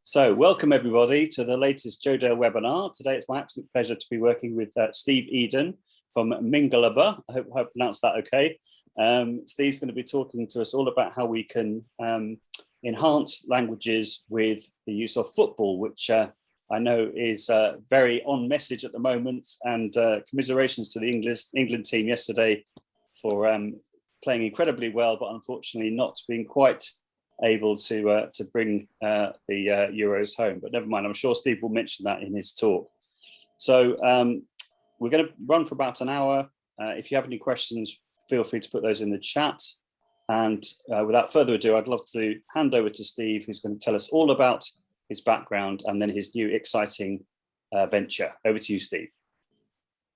So welcome everybody to the latest Jodale webinar. Today it's my absolute pleasure to be working with Steve Eden from Mingalaba. I hope I pronounced that okay. Steve's going to be talking to us all about how we can enhance languages with the use of football, which I know is very on message at the moment, and commiserations to the England team yesterday for playing incredibly well, but unfortunately not being quite able to bring the Euros home. But never mind, I'm sure Steve will mention that in his talk. So we're going to run for about an hour. If you have any questions, feel free to put those in the chat. And without further ado, I'd love to hand over to Steve, who's going to tell us all about his background and then his new exciting venture. Over to you, Steve.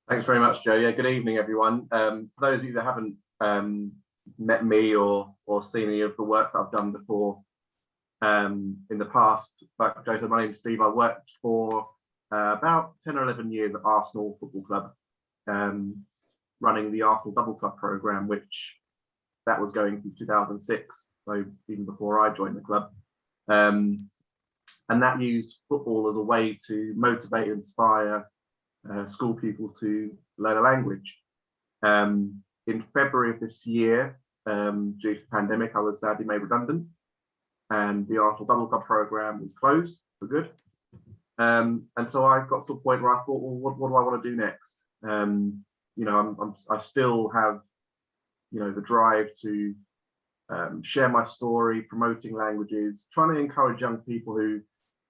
Thanks very much, Joe. Yeah, good evening, everyone. For those of you that haven't met me or seen any of the work that I've done before in the past, but Joe, my name's Steve. I worked for about 10 or 11 years at Arsenal Football Club, running the Arsenal Double Club program, which that was going since 2006, so even before I joined the club. And that used football as a way to motivate and inspire school pupils to learn a language. In February of this year, due to the pandemic, I was sadly made redundant, and the Arsenal Double Club program was closed for good. And so I got to a point where I thought, well, what do I want to do next? You know, I still have, you know, the drive to share my story, promoting languages, trying to encourage young people who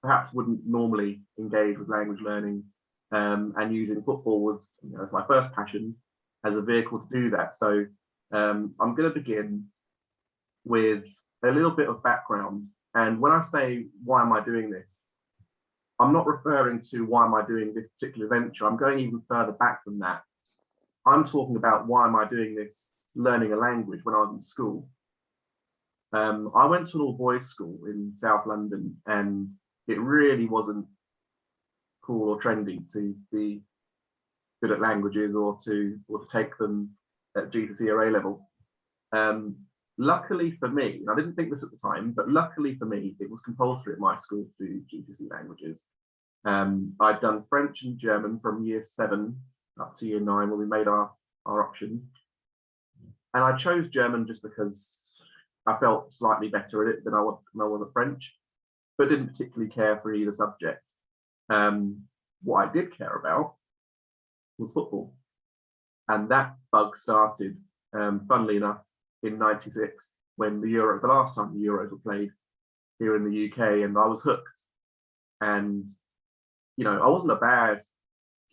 perhaps wouldn't normally engage with language learning, and using football was, you know, my first passion as a vehicle to do that. So I'm going to begin with a little bit of background. And when I say, why am I doing this? I'm not referring to why am I doing this particular venture. I'm going even further back than that. I'm talking about why am I doing this, learning a language when I was in school. I went to an all-boys school in South London, and it really wasn't cool or trendy to be good at languages or to take them at GCSE or A level. Luckily for me, and I didn't think this at the time, but luckily for me, it was compulsory at my school to do GCSE languages. I'd done French and German from year 7 up to year 9 when we made our options. And I chose German just because I felt slightly better at it than I was at French, but didn't particularly care for either subject. What I did care about was football. And that bug started, funnily enough, in '96 when the last time the Euros were played here in the UK, and I was hooked. And, you know, I wasn't a bad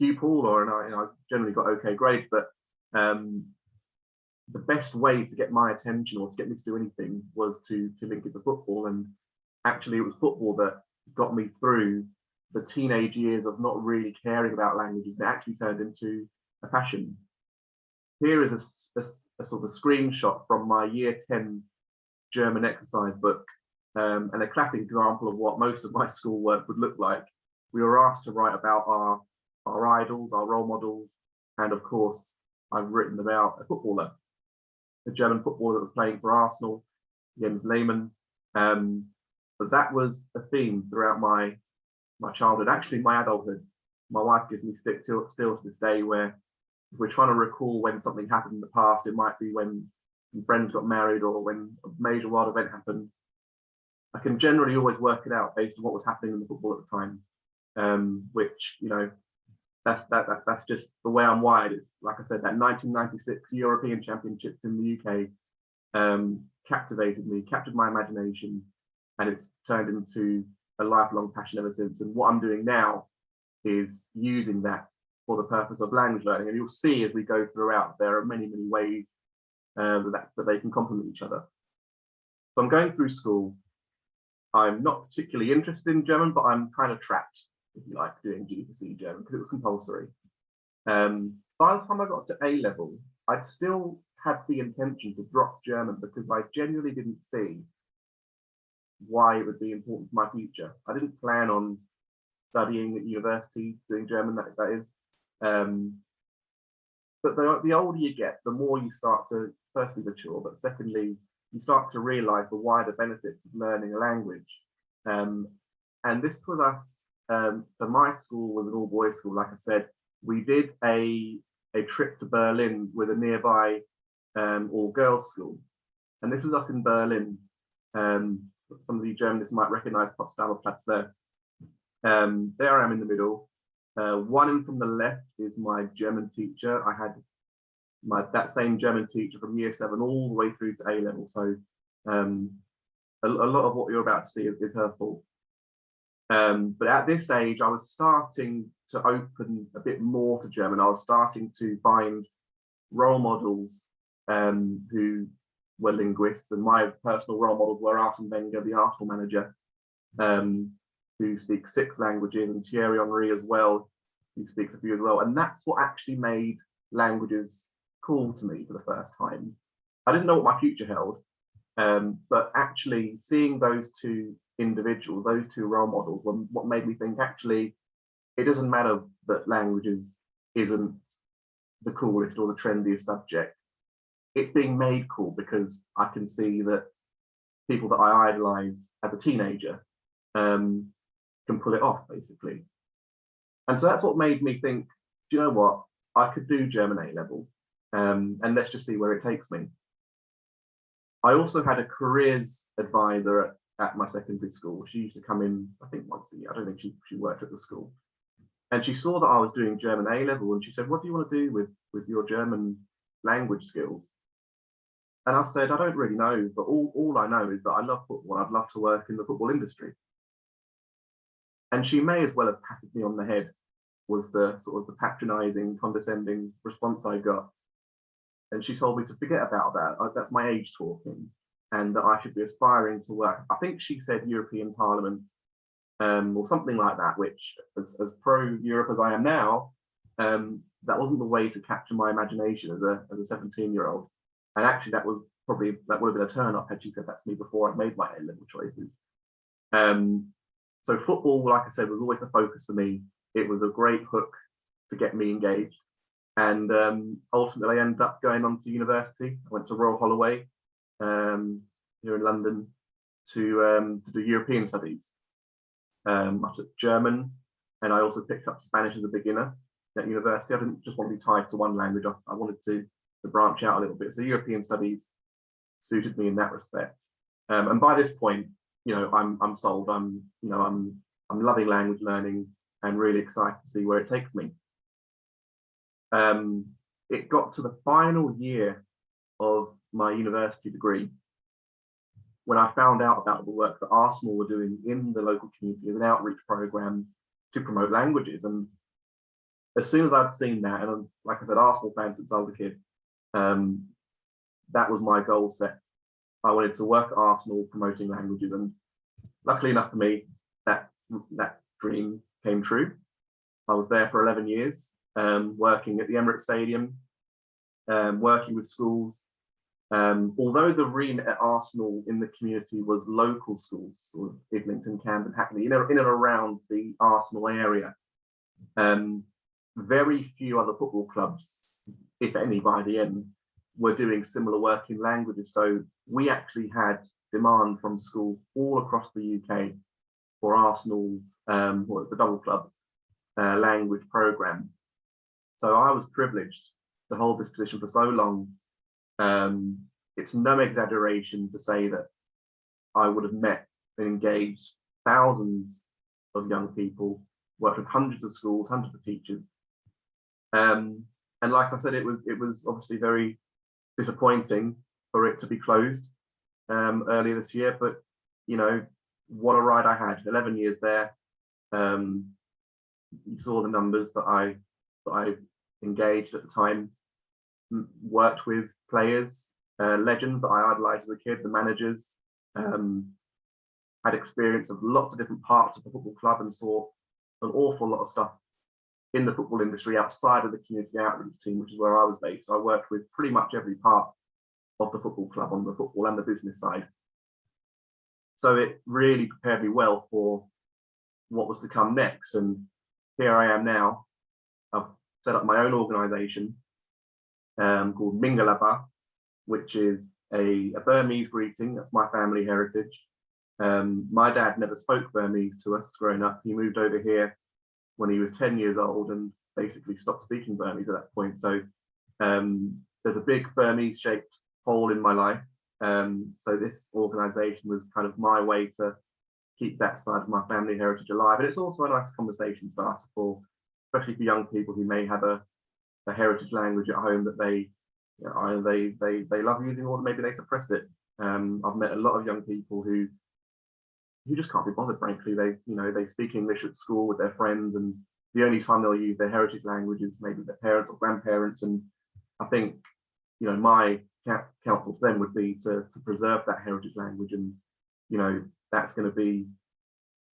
pupil, and I generally got okay grades, but the best way to get my attention or to get me to do anything was to link it to football. And actually it was football that got me through the teenage years of not really caring about languages. It actually turned into a passion. Here is a sort of screenshot from my year 10 German exercise book, and a classic example of what most of my schoolwork would look like. We were asked to write about our idols, our role models, and of course, I've written about a footballer, a German footballer that was playing for Arsenal, Jens Lehmann. But that was a theme throughout my childhood, actually my adulthood. My wife gives me still to this day, where if we're trying to recall when something happened in the past, it might be when friends got married or when a major world event happened. I can generally always work it out based on what was happening in the football at the time, which, you know, that's just the way I'm wired. It's like I said, that 1996 European Championships in the UK captivated me, captured my imagination, and it's turned into a lifelong passion ever since. And what I'm doing now is using that for the purpose of language learning. And you'll see as we go throughout, there are many, many ways that they can complement each other. So I'm going through school. I'm not particularly interested in German, but I'm kind of trapped, if you like, doing GCSE German because it was compulsory. By the time I got to A level, I'd still had the intention to drop German because I genuinely didn't see why it would be important for my future. I didn't plan on studying at university, doing German, that is. But the older you get, the more you start to firstly mature, but secondly, you start to realize the wider benefits of learning a language. And this was us. So my school was an all-boys school. Like I said, we did a trip to Berlin with a nearby all-girls school, and this was us in Berlin. Some of you Germans might recognise Potsdamer Platz there. There I am in the middle. One in from the left is my German teacher. I had that same German teacher from year 7 all the way through to A level. So a lot of what you're about to see is her fault. But at this age, I was starting to open a bit more to German. I was starting to find role models who were linguists, and my personal role models were Arsene Wenger, the Arsenal manager, who speaks 6 languages, and Thierry Henry as well, who speaks a few as well. And that's what actually made languages cool to me for the first time. I didn't know what my future held, but actually seeing those 2 individuals, those 2 role models, were what made me think, actually, it doesn't matter that languages isn't the coolest or the trendiest subject. It's being made cool because I can see that people that I idolize as a teenager can pull it off, basically. And so that's what made me think, do you know what? I could do German A level, and let's just see where it takes me. I also had a careers advisor at my secondary school. She used to come in, I think, once a year. I don't think she worked at the school. And she saw that I was doing German A level, and she said, what do you want to do with your German language skills? And I said, I don't really know, but all I know is that I love football. I'd love to work in the football industry. And she may as well have patted me on the head, was the sort of the patronizing, condescending response I got. And she told me to forget about that. That's my age talking, and that I should be aspiring to work. I think she said European Parliament, or something like that, which, as pro-Europe as I am now, that wasn't the way to capture my imagination as a 17-year-old. And actually, that would have been a turn-off had she said that to me before I'd made my A-level choices. So football, like I said, was always the focus for me. It was a great hook to get me engaged. And ultimately, I ended up going on to university. I went to Royal Holloway here in London to do European studies. I took German, and I also picked up Spanish as a beginner at university. I didn't just want to be tied to one language. I wanted to branch out a little bit. So European studies suited me in that respect. And by this point, you know, I'm sold. I'm loving language learning and really excited to see where it takes me. It got to the final year of my university degree when I found out about the work that Arsenal were doing in the local community as an outreach program to promote languages. And as soon as I'd seen that, and like I said, Arsenal fan since I was a kid, that was my goal set. I wanted to work at Arsenal promoting languages, and luckily enough for me, that dream came true. I was there for 11 years, working at the Emirates Stadium, working with schools. Although the remit at Arsenal in the community was local schools, sort of Islington, Camden, Hackney, in and around the Arsenal area, very few other football clubs, if any, by the end, were doing similar work in languages. So we actually had demand from schools all across the UK for Arsenal's, the double club language program. So I was privileged to hold this position for so long. It's no exaggeration to say that I would have met and engaged thousands of young people, worked with hundreds of schools, hundreds of teachers. And like I said, it was obviously very disappointing for it to be closed earlier this year, but you know, what a ride I had. 11 years there. You saw the numbers that I engaged at the time, worked with players, legends that I idolized as a kid, the managers, had experience of lots of different parts of the football club, and saw an awful lot of stuff in the football industry outside of the community outreach team, which is where I was based. I worked with pretty much every part of the football club on the football and the business side. So it really prepared me well for what was to come next. And here I am now. I've set up my own organization called Mingalaba, which is a Burmese greeting. That's my family heritage. My dad never spoke Burmese to us growing up. He moved over here when he was 10 years old and basically stopped speaking Burmese at that point. So there's a big Burmese shaped hole in my life. So this organisation was kind of my way to keep that side of my family heritage alive. And it's also a nice conversation starter for, especially for young people who may have a heritage language at home that they love using, or maybe they suppress it. I've met a lot of young people who just can't be bothered, frankly. They speak English at school with their friends, and the only time they'll use their heritage language is maybe their parents or grandparents. And I think, my counsel to them would be to preserve that heritage language, and that's going to be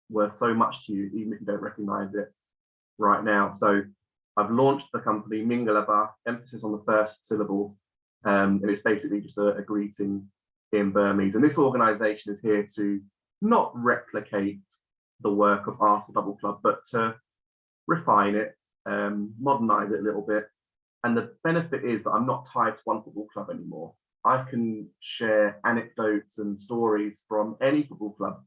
worth so much to you, even if you don't recognize it right now. So I've launched the company Mingalaba, emphasis on the first syllable, and it's basically just a greeting in Burmese. And this organization is here to not replicate the work of Arsenal Double Club, but to refine it, modernize it a little bit. And the benefit is that I'm not tied to one football club anymore. I can share anecdotes and stories from any football club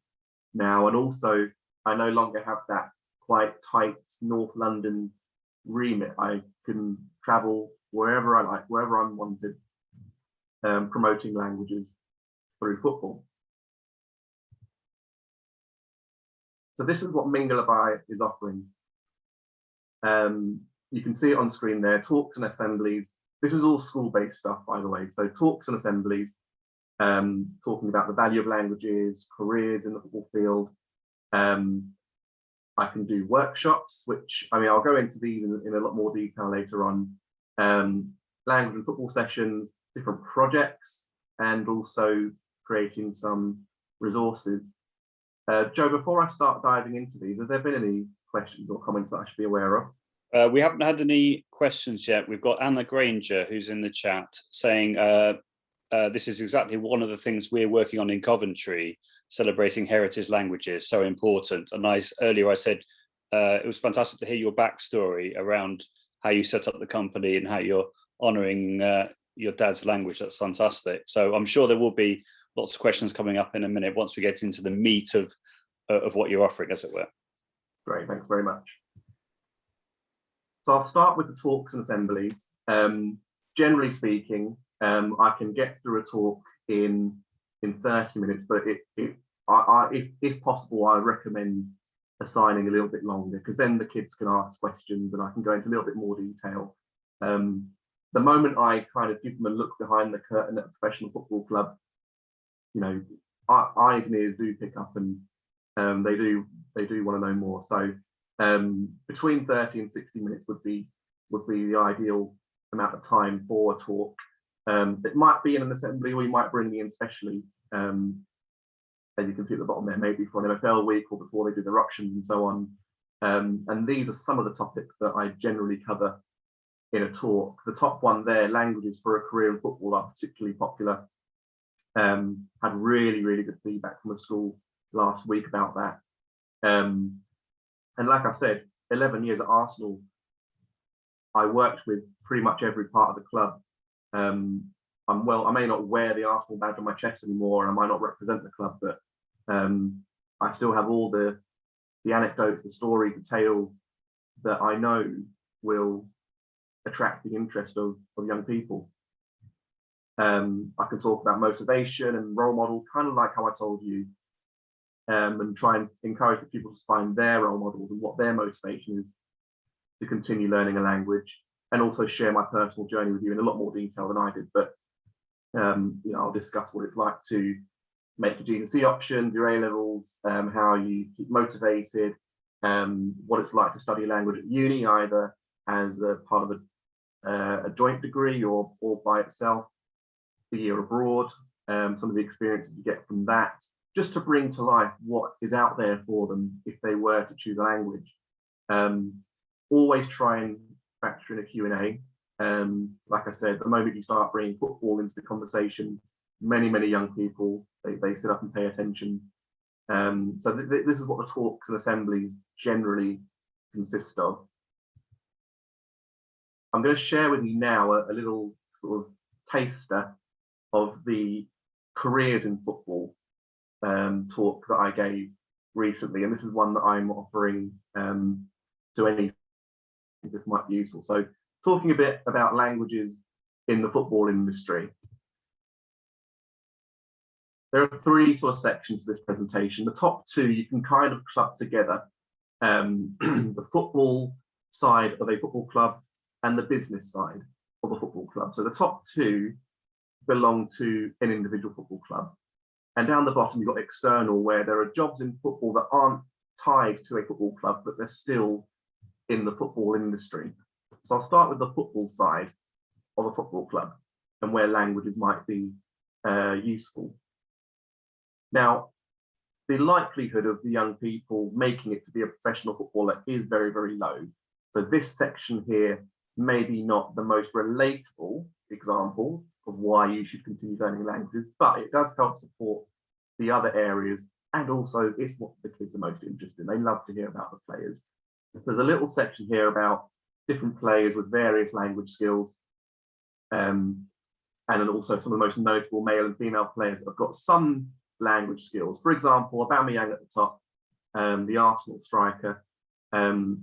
now. And also, I no longer have that quite tight North London remit. I can travel wherever I like, wherever I'm wanted, promoting languages through football. So this is what Mingalaba is offering. You can see it on screen there, talks and assemblies. This is all school-based stuff, by the way. So talks and assemblies, talking about the value of languages, careers in the football field. I can do workshops, which, I'll go into these in a lot more detail later on. Language and football sessions, different projects, and also creating some resources. Joe, before I start diving into these, have there been any questions or comments that I should be aware of? We haven't had any questions yet. We've got Anna Granger, who's in the chat, saying this is exactly one of the things we're working on in Coventry, celebrating heritage languages, so important. And earlier I said it was fantastic to hear your backstory around how you set up the company and how you're honouring your dad's language. That's fantastic. So I'm sure there will be lots of questions coming up in a minute once we get into the meat of what you're offering, as it were. Great, thanks very much. So I'll start with the talks and assemblies. Generally speaking, I can get through a talk in 30 minutes, but if possible, I recommend assigning a little bit longer, because then the kids can ask questions and I can go into a little bit more detail. The moment I kind of give them a look behind the curtain at a professional football club, eyes and ears do pick up, and they do want to know more. So between 30 and 60 minutes would be the ideal amount of time for a talk. It might be in an assembly, or you might bring me in specially, as you can see at the bottom there, maybe for an NFL week or before they do their options and so on. And these are some of the topics that I generally cover in a talk. The top one there, languages for a career in football, are particularly popular. Had really, really good feedback from the school last week about that. And like I said, 11 years at Arsenal, I worked with pretty much every part of the club. I may not wear the Arsenal badge on my chest anymore, and I might not represent the club, but I still have all the anecdotes, the stories, the tales that I know will attract the interest of young people. I can talk about motivation and role model, kind of like how I told you, and try and encourage the people to find their role models and what their motivation is to continue learning a language, and also share my personal journey with you in a lot more detail than I did. But I'll discuss what it's like to make your GCSE options, your A-levels, how you keep motivated, what it's like to study a language at uni, either as a part of a joint degree or by itself, the year abroad, some of the experiences you get from that, just to bring to life what is out there for them if they were to choose a language. Always try and factor in a Q&A. Like I said, the moment you start bringing football into the conversation, many young people, they sit up and pay attention. So this is what the talks and assemblies generally consist of. I'm going to share with you now a little sort of taster of the careers in football talk that I gave recently, and this is one that I'm offering to any this might be useful. So talking a bit about languages in the football industry. There are three sort of sections to this presentation. The top two you can kind of club together. The football side of a football club and the business side of a football club. So the top two belong to an individual football club. And down the bottom, you've got external, where there are jobs in football that aren't tied to a football club, but they're still in the football industry. So I'll start with the football side of a football club and where languages might be useful. Now, the likelihood of the young people making it to be a professional footballer is very, very low. So this section here, maybe not the most relatable example of why you should continue learning languages, but it does help support the other areas, and also it's what the kids are most interested in. They love to hear about the players. There's a little section here about different players with various language skills, and then also some of the most notable male and female players that have got some language skills. For example, Aubameyang at the top, the Arsenal striker,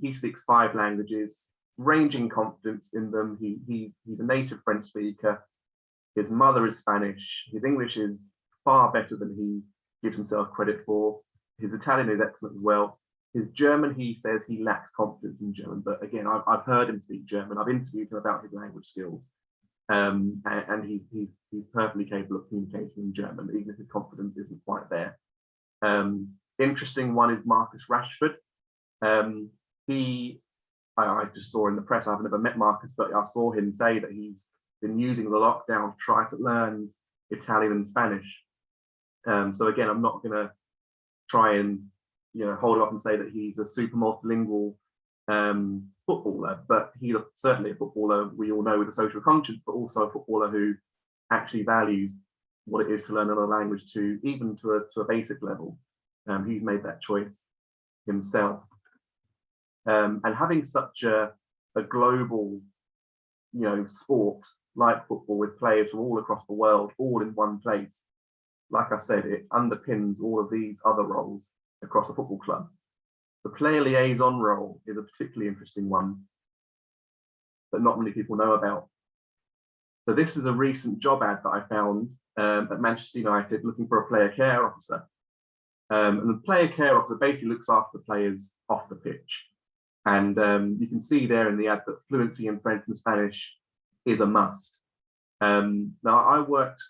he speaks 5 languages, ranging confidence in them. He's a native French speaker. His mother is Spanish. His English is far better than he gives himself credit for. His Italian is excellent as well. His German, he says he lacks confidence in German, but again, I've heard him speak German. I've interviewed him about his language skills, and he's perfectly capable of communicating in German, even if his confidence isn't quite there. Interesting one is Marcus Rashford. I just saw in the press, I've never met Marcus, but I saw him say that he's been using the lockdown to try to learn Italian and Spanish. So again, I'm not going to try and hold it up and say that he's a super multilingual footballer, but he's certainly a footballer we all know with a social conscience, but also a footballer who actually values what it is to learn another language even to a basic level. He's made that choice himself. And having such a global sport like football with players from all across the world, all in one place, like I said, it underpins all of these other roles across a football club. The player liaison role is a particularly interesting one that not many people know about. So this is a recent job ad that I found at Manchester United looking for a player care officer. And the player care officer basically looks after the players off the pitch. And you can see there in the ad that fluency in French and Spanish is a must. Now, I worked,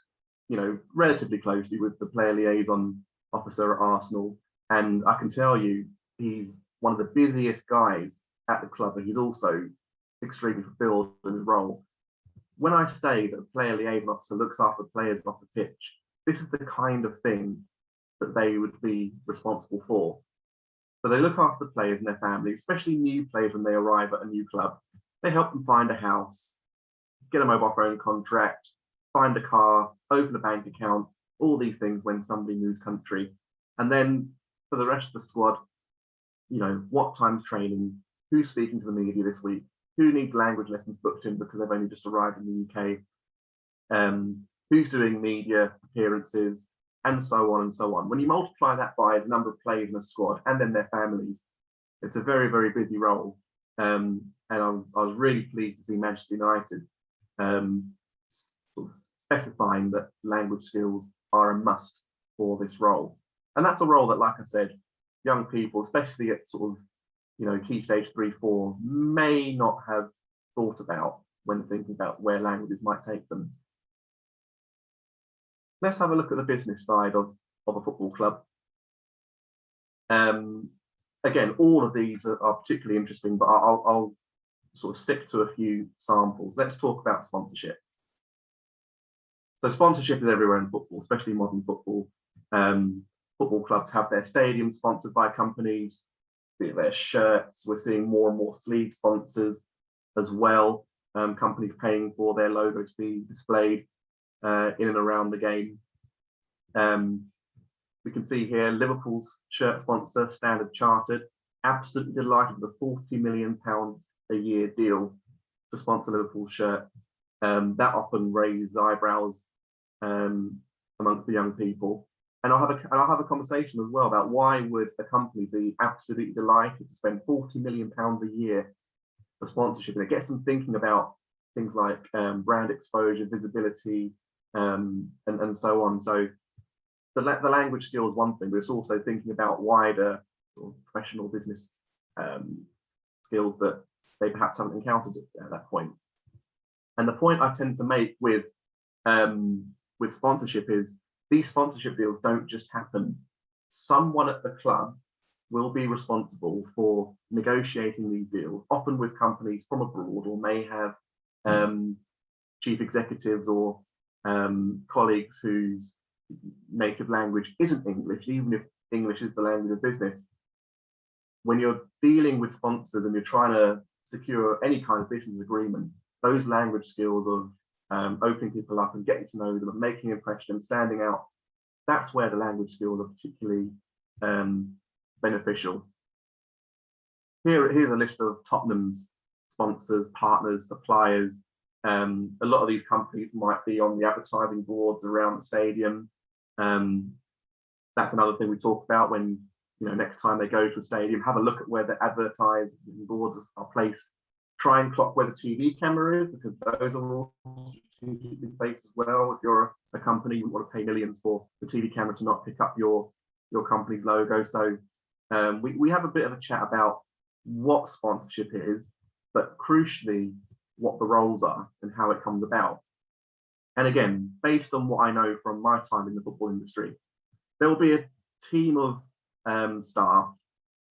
relatively closely with the player liaison officer at Arsenal, and I can tell you he's one of the busiest guys at the club, and he's also extremely fulfilled in his role. When I say that the player liaison officer looks after players off the pitch, this is the kind of thing that they would be responsible for. So they look after the players and their families, especially new players when they arrive at a new club. They help them find a house, get a mobile phone contract, find a car, open a bank account, all these things when somebody moves country. And then for the rest of the squad, what time's training, who's speaking to the media this week, who needs language lessons booked in because they've only just arrived in the UK, who's doing media appearances, and so on and so on. When you multiply that by the number of players in a squad and then their families, it's a very, very busy role. And I was really pleased to see Manchester United sort of specifying that language skills are a must for this role. And that's a role that, like I said, young people, especially at sort of, key stage 3, 4, may not have thought about when thinking about where languages might take them. Let's have a look at the business side of a football club. Again, all of these are particularly interesting, but I'll sort of stick to a few samples. Let's talk about sponsorship. So sponsorship is everywhere in football, especially modern football. Football clubs have their stadiums sponsored by companies, their shirts. We're seeing more and more sleeve sponsors as well. Companies paying for their logo to be displayed in and around the game. We can see here Liverpool's shirt sponsor, Standard Chartered, absolutely delighted with a £40 million a year deal to sponsor Liverpool's shirt. That often raises eyebrows amongst the young people. And I'll have a conversation as well about why would a company be absolutely delighted to spend £40 million a year for sponsorship, and it gets them thinking about things like brand exposure, visibility, and so on. So the language skill is one thing, but it's also thinking about wider sort of professional business skills that they perhaps haven't encountered at that point. And the point I tend to make with sponsorship is these sponsorship deals don't just happen. Someone at the club will be responsible for negotiating these deals, often with companies from abroad, or may have chief executives or colleagues whose native language isn't English, even if English is the language of business. When you're dealing with sponsors and you're trying to secure any kind of business agreement, those language skills of opening people up and getting to know them and making an impression and standing out, that's where the language skills are particularly beneficial. Here's a list of Tottenham's sponsors, partners, suppliers. A lot of these companies might be on the advertising boards around the stadium. That's another thing we talk about when, next time they go to a stadium, have a look at where the advertising boards are placed. Try and clock where the TV camera is, because those are all strategically placed as well. If you're a company, you want to pay millions for the TV camera to not pick up your company's logo. So we have a bit of a chat about what sponsorship is, but crucially, what the roles are and how it comes about. And again, based on what I know from my time in the football industry, there will be a team of staff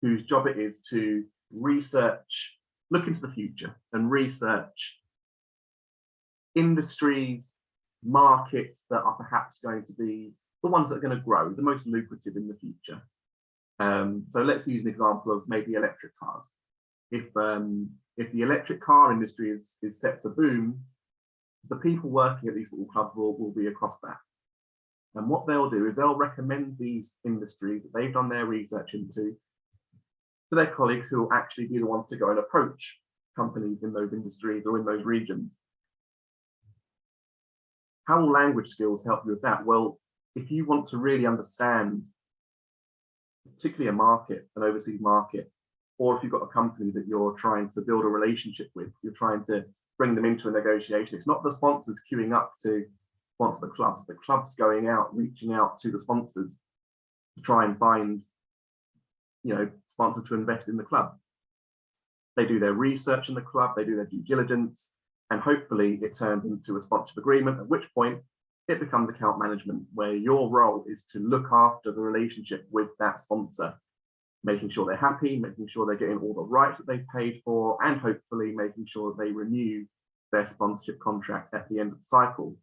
whose job it is to research, look into the future and research industries, markets that are perhaps going to be the ones that are going to grow, the most lucrative in the future. So let's use an example of maybe electric cars. If the electric car industry is set to boom, the people working at these little clubs will be across that. And what they'll do is they'll recommend these industries that they've done their research into to their colleagues, who will actually be the ones to go and approach companies in those industries or in those regions. How will language skills help you with that? Well, if you want to really understand, particularly a market, an overseas market, or if you've got a company that you're trying to build a relationship with, you're trying to bring them into a negotiation. It's not the sponsors queuing up to sponsor the clubs, it's the clubs going out, reaching out to the sponsors to try and find, sponsors to invest in the club. They do their research in the club, they do their due diligence, and hopefully it turns into a sponsorship agreement, at which point it becomes account management, where your role is to look after the relationship with that sponsor, making sure they're happy, making sure they're getting all the rights that they've paid for, and hopefully making sure they renew their sponsorship contract at the end of the cycle.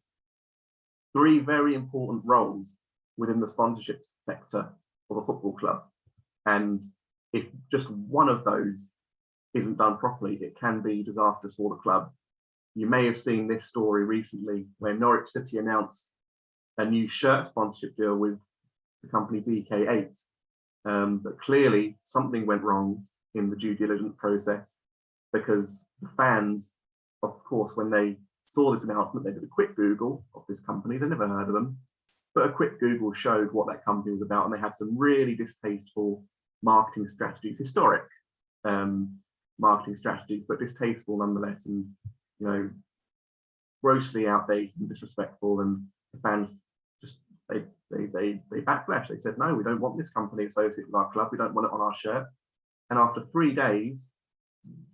3 very important roles within the sponsorship sector of a football club. And if just one of those isn't done properly, it can be disastrous for the club. You may have seen this story recently where Norwich City announced a new shirt sponsorship deal with the company BK8. But clearly something went wrong in the due diligence process, because the fans, of course, when they saw this announcement, they did a quick Google of this company. They never heard of them, but a quick Google showed what that company was about, and they had some really distasteful marketing strategies, historic marketing strategies, but distasteful nonetheless, and grossly outdated and disrespectful. And the fans just they backlash. They said, no, we don't want this company associated with our club. We don't want it on our shirt. And after 3 days,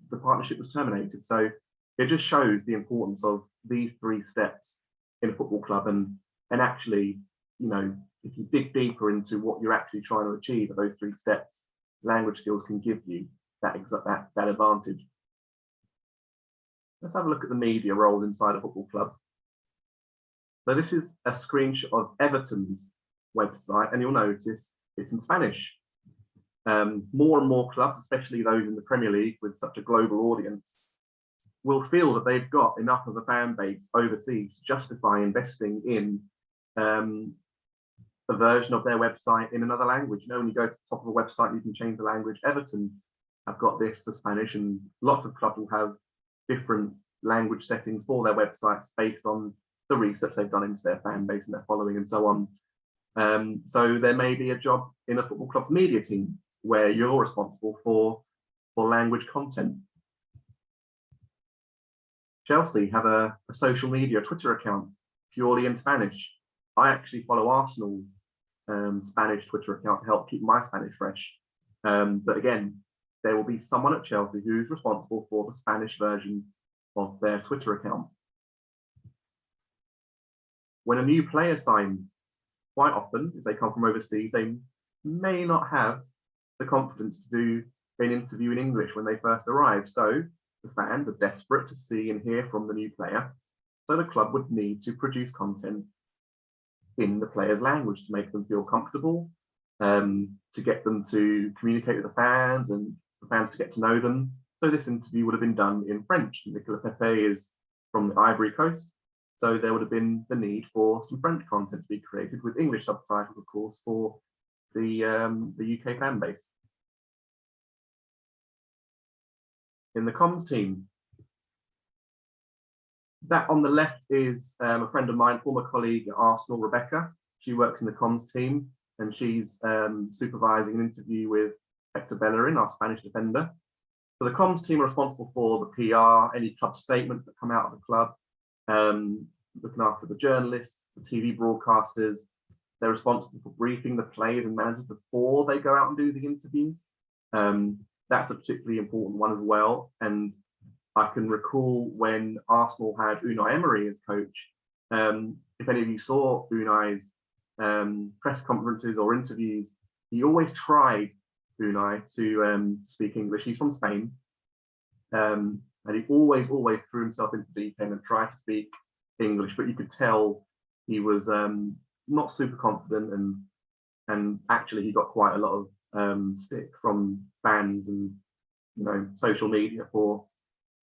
the partnership was terminated. So it just shows the importance of these 3 steps in a football club. And actually, if you dig deeper into what you're actually trying to achieve at those 3 steps, language skills can give you that advantage. Let's have a look at the media role inside a football club. So this is a screenshot of Everton's website, and you'll notice it's in Spanish. More and more clubs, especially those in the Premier League with such a global audience, will feel that they've got enough of a fan base overseas to justify investing in a version of their website in another language. When you go to the top of a website, you can change the language. Everton have got this for Spanish, and lots of clubs will have different language settings for their websites based on the research they've done into their fan base and their following and so on. So there may be a job in a football club's media team where you're responsible for language content. Chelsea have a social media Twitter account purely in Spanish. I actually follow Arsenal's Spanish Twitter account to help keep my Spanish fresh. But again, there will be someone at Chelsea who's responsible for the Spanish version of their Twitter account. When a new player signs, quite often, if they come from overseas, they may not have the confidence to do an interview in English when they first arrive. So the fans are desperate to see and hear from the new player. So the club would need to produce content in the player's language to make them feel comfortable, to get them to communicate with the fans and the fans to get to know them. So this interview would have been done in French. Nicolas Pepe is from the Ivory Coast. So there would have been the need for some French content to be created with English subtitles, of course, for the UK fan base. In the comms team, that on the left is a friend of mine, former colleague at Arsenal, Rebecca. She works in the comms team and she's supervising an interview with Hector Bellerin, our Spanish defender. So the comms team are responsible for the PR, any club statements that come out of the club, looking after the journalists, the TV broadcasters. They're responsible for briefing the players and managers before they go out and do the interviews. That's a particularly important one as well. And I can recall when Arsenal had Unai Emery as coach. If any of you saw Unai's press conferences or interviews, he always tried, Unai, to speak English. He's from Spain. And he always threw himself into the deep end and tried to speak English, but you could tell he was not super confident, and actually he got quite a lot of stick from fans and social media for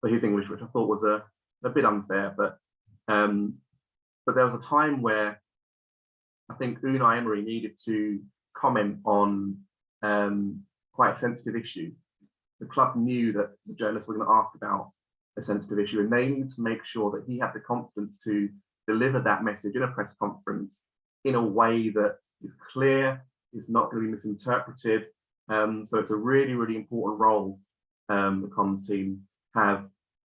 his English, which I thought was a bit unfair. But there was a time where I think Unai Emery needed to comment on quite a sensitive issue. The club knew that the journalists were going to ask about a sensitive issue, and they needed to make sure that he had the confidence to deliver that message in a press conference in a way that is clear, is not going to be misinterpreted. So it's a really, really important role the comms team have.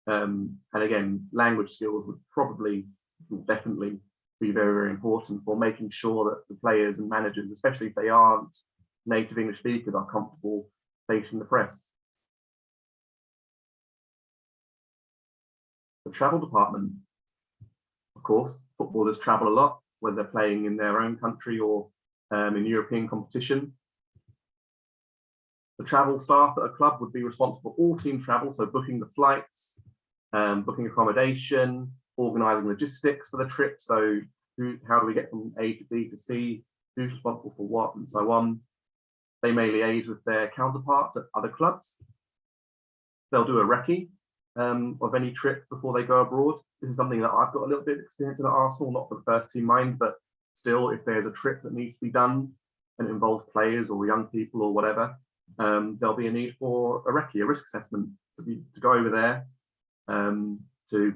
And again, language skills will definitely be very, very important for making sure that the players and managers, especially if they aren't native English speakers, are comfortable facing the press. The travel department, of course, footballers travel a lot, whether they're playing in their own country or in European competition. The travel staff at a club would be responsible for all team travel, so booking the flights, booking accommodation, organising logistics for the trip. So how do we get from A to B to C, who's responsible for what, and so on. They may liaise with their counterparts at other clubs. They'll do a recce of any trip before they go abroad. This is something that I've got a little bit of experience in at Arsenal, not for the first team mind, but still, if there's a trip that needs to be done and it involves players or young people or whatever, there'll be a need for a recce, a risk assessment, to go over there, to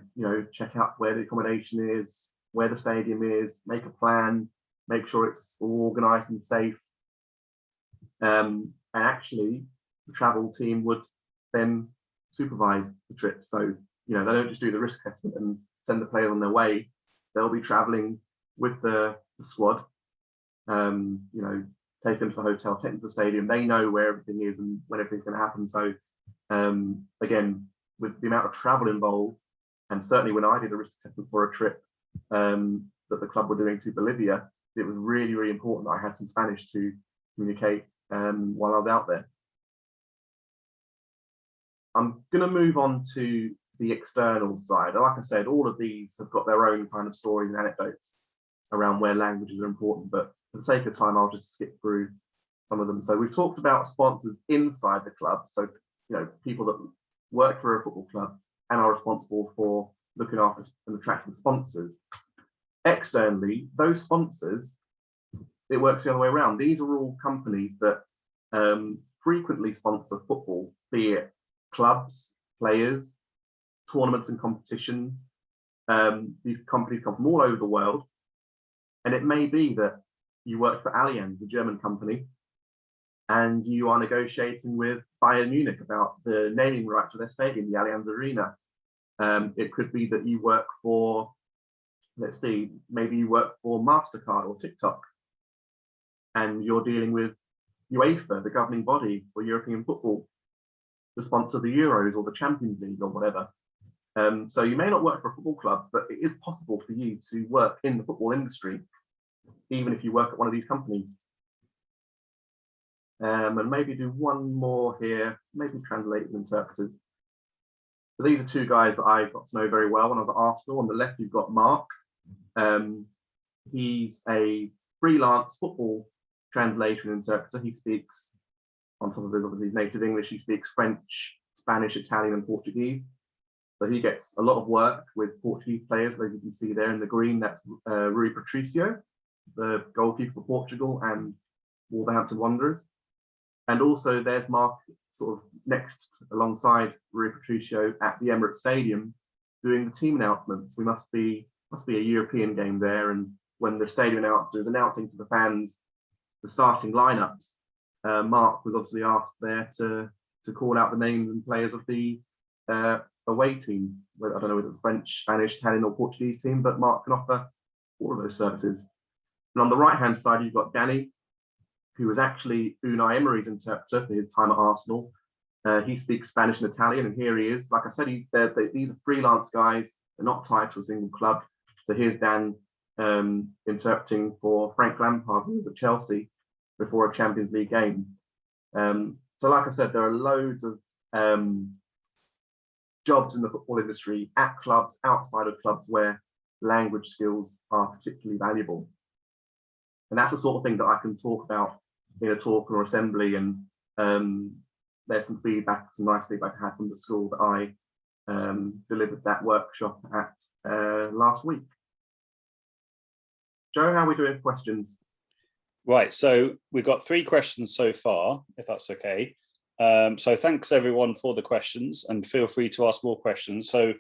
check out where the accommodation is, where the stadium is, make a plan, make sure it's all organised and safe. And actually, the travel team would then supervise the trip. So, they don't just do the risk assessment and send the players on their way. They'll be traveling with the squad, take them to the hotel, take them to the stadium. They know where everything is and when everything's going to happen. So, again, with the amount of travel involved, and certainly when I did a risk assessment for a trip that the club were doing to Bolivia, it was really, really important that I had some Spanish to communicate while I was out there. I'm going to move on to the external side. Like I said, all of these have got their own kind of stories and anecdotes around where languages are important, but for the sake of time, I'll just skip through some of them. So we've talked about sponsors inside the club. So, people that work for a football club and are responsible for looking after and attracting sponsors. Externally, those sponsors, it works the other way around. These are all companies that frequently sponsor football, be it clubs, players, tournaments and competitions. These companies come from all over the world. And it may be that, you work for Allianz, a German company, and you are negotiating with Bayern Munich about the naming rights of their stadium, the Allianz Arena. It could be that you work for, let's see, maybe you work for MasterCard or TikTok, and you're dealing with UEFA, the governing body for European football, to sponsor the Euros or the Champions League or whatever. So you may not work for a football club, but it is possible for you to work in the football industry, even if you work at one of these companies. And maybe do one more here, maybe translators and interpreters. So these are two guys that I got to know very well when I was at Arsenal. On the left, you've got Mark. He's a freelance football translator and interpreter. He speaks, on top of his obviously native English, he speaks French, Spanish, Italian, and Portuguese. So he gets a lot of work with Portuguese players, as you can see there in the green. That's Rui Patricio, the goalkeeper for Portugal and Wolverhampton Wanderers. And also there's Mark sort of next alongside Rui Patricio at the Emirates Stadium doing the team announcements. We must be a European game there, and when the stadium announcer is announcing to the fans the starting lineups, Mark was obviously asked there to call out the names and players of the away team. I don't know whether it's French, Spanish, Italian, or Portuguese team, but Mark can offer all of those services. And on the right-hand side, you've got Danny, who was actually Unai Emery's interpreter for his time at Arsenal. He speaks Spanish and Italian, and here he is. Like I said, these are freelance guys. They're not tied to a single club. So here's Dan interpreting for Frank Lampard, who was at Chelsea before a Champions League game. So like I said, there are loads of jobs in the football industry at clubs, outside of clubs, where language skills are particularly valuable. And that's the sort of thing that I can talk about in a talk or assembly. And there's some feedback, some nice feedback I had from the school that I delivered that workshop at last week. Joe, how are we doing for questions? Right, so we've got 3 questions so far, if that's okay. So thanks everyone for the questions, and feel free to ask more questions. So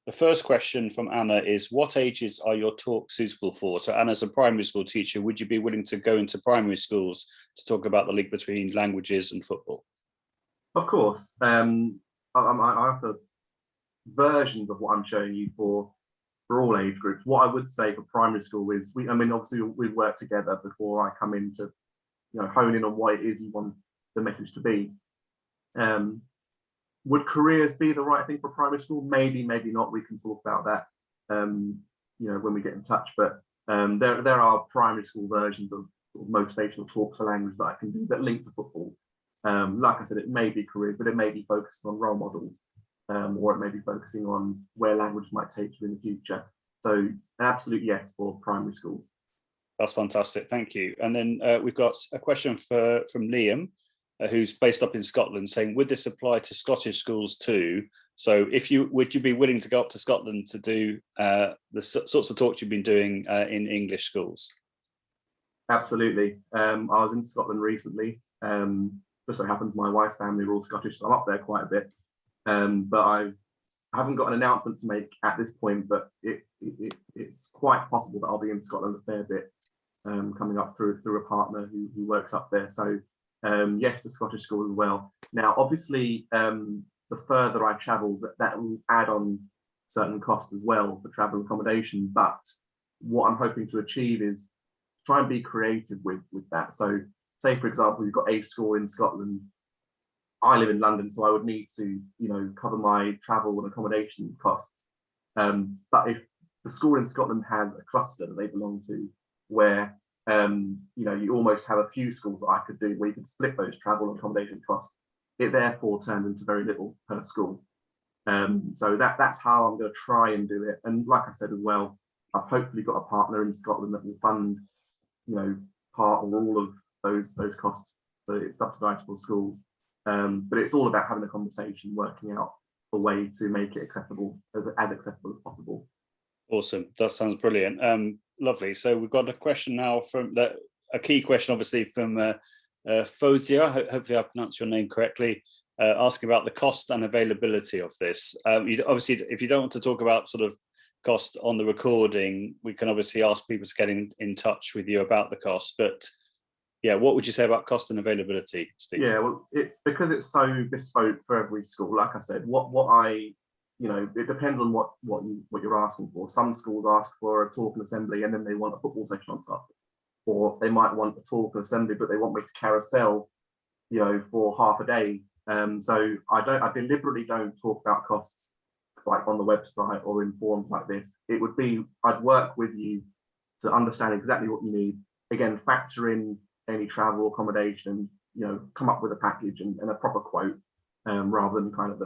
the first question from Anna is, what ages are your talks suitable for? So Anna's a primary school teacher. Would you be willing to go into primary schools to talk about the link between languages and football? Of course. I offer versions of what I'm showing you for all age groups. What I would say for primary school is, obviously we work together before I come in to, hone in on what it is you want the message to be. Would careers be the right thing for primary school? Maybe, maybe not. We can talk about that, when we get in touch. But there are primary school versions of motivational talks for language that I can do that link to football. Like I said, it may be careers, but it may be focused on role models, or it may be focusing on where language might take you in the future. So an absolute yes for primary schools. That's fantastic. Thank you. And then we've got a question from Liam, who's based up in Scotland, saying, would this apply to Scottish schools too? So would you be willing to go up to Scotland to do the sorts of talks you've been doing in English schools? Absolutely. I was in Scotland recently. Just so happens my wife's family are all Scottish, so I'm up there quite a bit. But I haven't got an announcement to make at this point, but it's quite possible that I'll be in Scotland a fair bit coming up through a partner who works up there. So yes, to Scottish schools as well. Now, obviously, the further I travel, that will add on certain costs as well for travel and accommodation. But what I'm hoping to achieve is try and be creative with that. So say, for example, you've got a school in Scotland. I live in London, so I would need to, cover my travel and accommodation costs. But if the school in Scotland has a cluster that they belong to, where you almost have a few schools that I could do where you could split those travel and accommodation costs, it therefore turns into very little per school. So that's how I'm going to try and do it. And like I said as well, I've hopefully got a partner in Scotland that will fund, part or all of those costs. So it's subsidised for schools. But it's all about having a conversation, working out a way to make it accessible, as accessible as possible. Awesome. That sounds brilliant. Lovely. So we've got a question now a key question, obviously, from Fozia. Hopefully I pronounced your name correctly. Asking about the cost and availability of this. Obviously, if you don't want to talk about sort of cost on the recording, we can obviously ask people to get in touch with you about the cost. But yeah, what would you say about cost and availability, Steve? Yeah, well, it's because it's so bespoke for every school. Like I said, it depends on what you're asking for. Some schools ask for a talk and assembly, and then they want a football section on top, or they might want a talk and assembly, but they want me to carousel, for half a day. So I deliberately don't talk about costs like on the website or in forums like this. It would be, I'd work with you to understand exactly what you need. Again, factor in any travel, accommodation, come up with a package and a proper quote, rather than kind of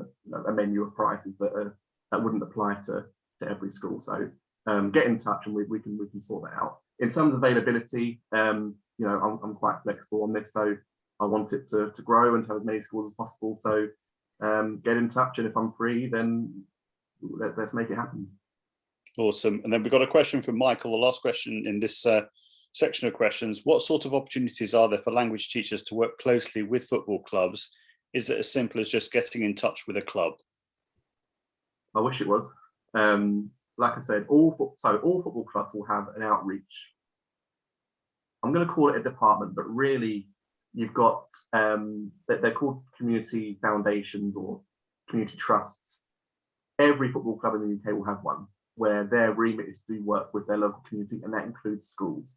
a menu of prices that wouldn't apply to every school. So get in touch and we can sort that out. In terms of availability, I'm quite flexible on this. So I want it to grow and have as many schools as possible. So get in touch, and if I'm free, then let's make it happen. Awesome. And then we've got a question from Michael, the last question in this section of questions. What sort of opportunities are there for language teachers to work closely with football clubs? Is it as simple as just getting in touch with a club? I wish it was. Like I said, all football clubs will have an outreach. I'm going to call it a department, but really you've got, they're called community foundations or community trusts. Every football club in the UK will have one where their remit is to do work with their local community, and that includes schools.